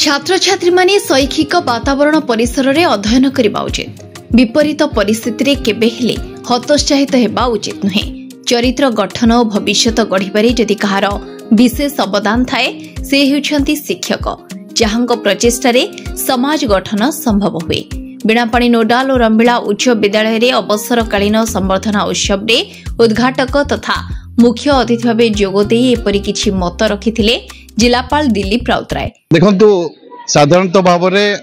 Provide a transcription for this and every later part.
छात्र छात्री माने शैक्षिक वातावरण परिसर में अध्ययन करने उचित। विपरीत परिस्थिति केबे हेले हतोत्साहित हेबा उचित नुहे। चरित्र गठन और भविष्यत गढ़िबारे जदि कहार विशेष अवदान थाए से हेउछंती शिक्षक, जहांको प्रचेष्टारे समाज गठन संभव हुए। बीणापाणी नोडाल और रंबिला उच्च विद्यालय रे अवसरकालीन संबर्धना उत्सव रे उद्घाटक तथा मुख्य अतिथि भाव जोगदे एपरि किछि मत रखिथिले जिलापाल दिलीप राउतराय। देखंतु साधारणतः भाव में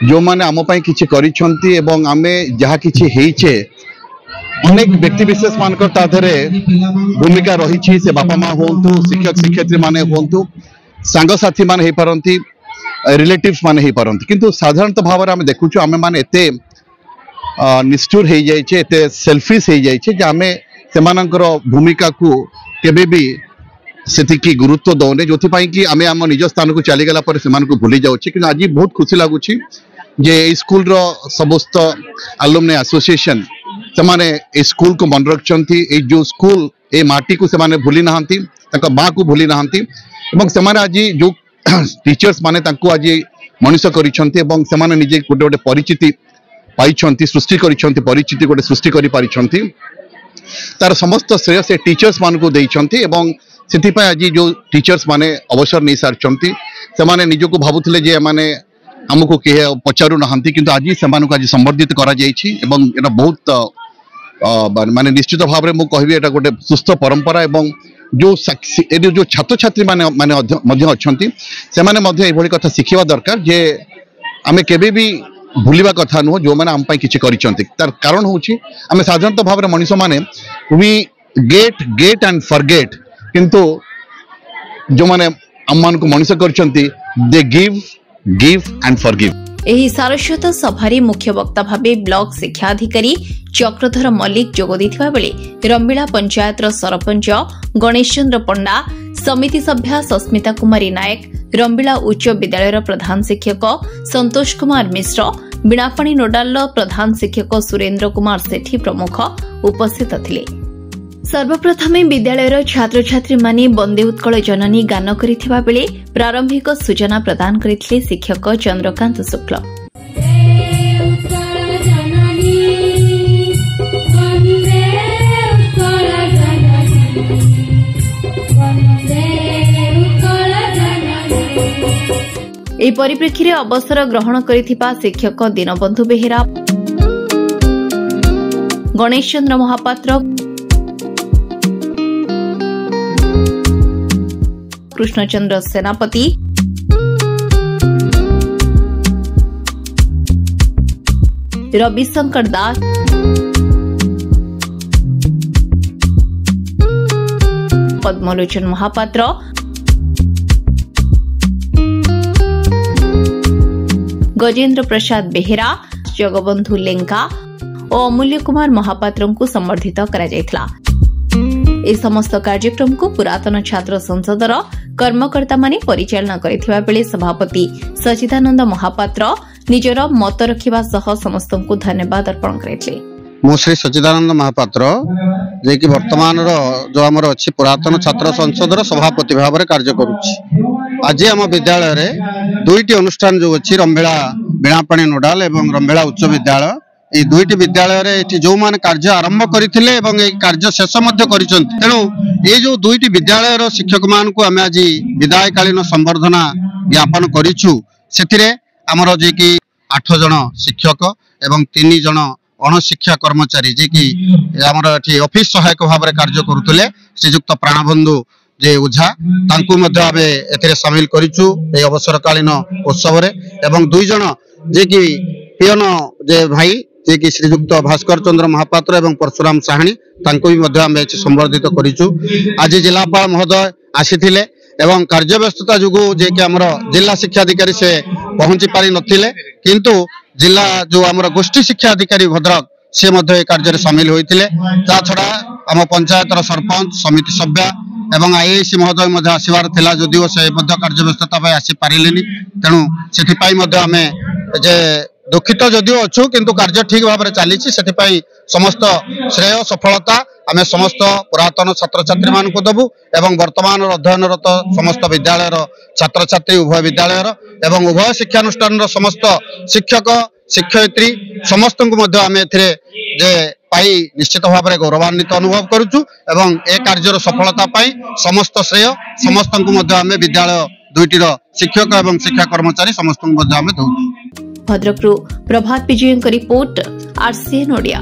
जो माने आम पई किछि करिसंती एवं आमे जहा किछि हेइछे अनेक व्यक्ति विशेष मानकर ताधरे भूमिका रही। से बापा माँ होंतु, शिक्षक शिक्षयित्री माने होंतु, सांग साथी माने हे परंती, रिलेटिव्स माने हे परंती, किंतु साधारणतः भाव में आमे देखुछु आमे माने एते निष्ठुर हे जाइछे, एते सेल्फिश हे जाइछे जे आमे सेमानकर भूमिका को केबे भी सेतिकी गुरुत्व दौने, जो कि आमे आम निज स्थान को चलीगला पर से भूली जाऊँ। कि आज बहुत खुशी लगुच जे स्कूल रो समस्त अलुमनी एसोसिएशन से स्कूल को मन रखिंट। जो स्कूल ए माटी को से भूली ना, माँ को भूली ना, आज जो टीचर्स माने आज मनीष कर निजे गोटे गोटे परिचिति पाई, सृष्टि कर परिचिति गोटे सृष्टि कर तार समस्त श्रेय से टीचर्स मान को देइछंती। से आज जो टीचर्स माने अवसर नहीं सारी से निजक भावुले जे माने आमको किए पचारू ना, किंतु आज से आज संबर्धित करा जाइछि। एवं एटा बहुत माने निश्चित भाव में मुझे एटा गोटे सुस्थ परंपरा एवं जो जो छात्र छात्री माने माने अच्छी से माने कथा शिखा दरकार जे आमे केबे भी भूलिबा कथा नुह जो मैंने आम किसी कर कारण हूँ आम साधारणतः भाव में मनीष मैंने वी गेट एंड फॉरगेट, किंतु जो मैंने आम मान को मनीष कर दे गिव एंड फॉरगिव। एही सारस्वत सभारे मुख्य वक्ता भावे ब्लॉक शिक्षा अधिकारी चक्रधर मल्लिक जोग देथिबा बेले रंबिला पंचायत सरपंच गणेश चंद्र पंडा, समिति सभ्या सस्मिता कुमारी नायक, रंबिला उच्च विद्यालय प्रधान शिक्षक संतोष कुमार मिश्र, बीणापाणी नोडाल प्रधान शिक्षक सुरेन्द्र कुमार सेठी प्रमुख उपस्थित थिले। सर्वप्रथमे विद्यालयर छात्र छात्री माने वंदे उत्कल जननी गान करिथिबा बेले प्रारंभिक सूचना प्रदान करिथिले शिक्षक चंद्रकांत शुक्ल। एही परिप्रेक्षी अवसर ग्रहण करिथिबा शिक्षक दीनबंधु बेहेरा, गणेश चंद्र महापात्र, कृष्णचंद्र सेनापति, रविशंकर दास, पद्मलोचन महापात्र, गजेंद्र प्रसाद बेहेरा, जगबंधु लेंका और अमूल्य कुमार महापात्र को संबर्धित करा जायथिला। ए समस्त कार्यक्रम को पुरातन छात्र संसदर कर्मकर्ता माने परिचालना करथिबा बेले सभापति सचिदानंद महापात्र निजर मत रखिबा सह समस्त को धन्यवाद अर्पण करथिले। मो श्री सचिदानंद महापात्र जे कि वर्तमान जो हमर अछि पुरातन छात्र संसदर सभापति भाव में कार्य करूछि। आज आम विद्यालय रे दुईटी अनुष्ठान जो अछि रंबिला बीणापाणी नोडाल एवं रंबिला उच्च विद्यालय, ये दुईटी विद्यालय रे जो मान कार्य आरंभ करथिले एवं ए कार्य शेष मध्य करिसंत। तेणु ये जो दुईटी विद्यालय रो शिक्षक मान को आमे आज विदायकालीन संबर्धना ज्ञापन करिछु। सेथिरे हमर जे कि 8 जन शिक्षक एवं 3 जन अणशिक्षा कर्मचारी जे कि हमर एठी ऑफिस सहायक भाव में कार्य करुतले श्रीयुक्त प्राणबंधु जे ओझा तांकु मध्ये आमे एथिरे शामिल करिछु ए अवसरकालीन उत्सव रे। एवं 2 जन जे कि पियन जे भाई जे कि श्रीयुक्त भास्कर चंद्र महापात्र एवं परशुराम साहानी तांको भी मध्ये आमे संबर्धित करिछु। आज जिलापाल महोदय आसीथिले एवं कार्य व्यस्तता जुगु जे कि हमर जिला शिक्षा अधिकारी से पहुंची पारि नथिले, किंतु जिला जो हमर गोष्ठी शिक्षा अधिकारी भद्रक से मध्ये कार्य रे शामिल होइथिले। ता छडा हम पंचायत सरपंच समिति सभ्य एवं आईएसी महोदय मध्ये आसीबार थिला, जदिओ से मध्ये कार्य व्यस्तता पय आसी पारिलेनी। तेणु सेथि पय मध्ये आमे जे दुखित जदिओ अच्छु, किंतु कार्य ठीक भाव में चली समस्त श्रेय सफलता आमे समस्त पुरातन छात्र छात्री मान को दबु एवं वर्तमान अध्ययनरत समस्त विद्यालय छात्र छात्री उभय विद्यालय एवं उभय शिक्षानुष्ठान समस्त शिक्षक शिक्षयित्री समस्त को मध्य आमे एथिरे जे पाई निश्चित भाव में गौरवान्वित अनुभव करुचु एवं ए कार्यर सफलता पाई समस्त श्रेय समस्त को मध्य आमे विद्यालय दुईटीर शिक्षक एवं शिक्षा कर्मचारी समस्त को मध्य आमे दउ। भद्रकरू प्रभात विजयଙ୍କ रिपोर्ट आरसीएन ओडिया।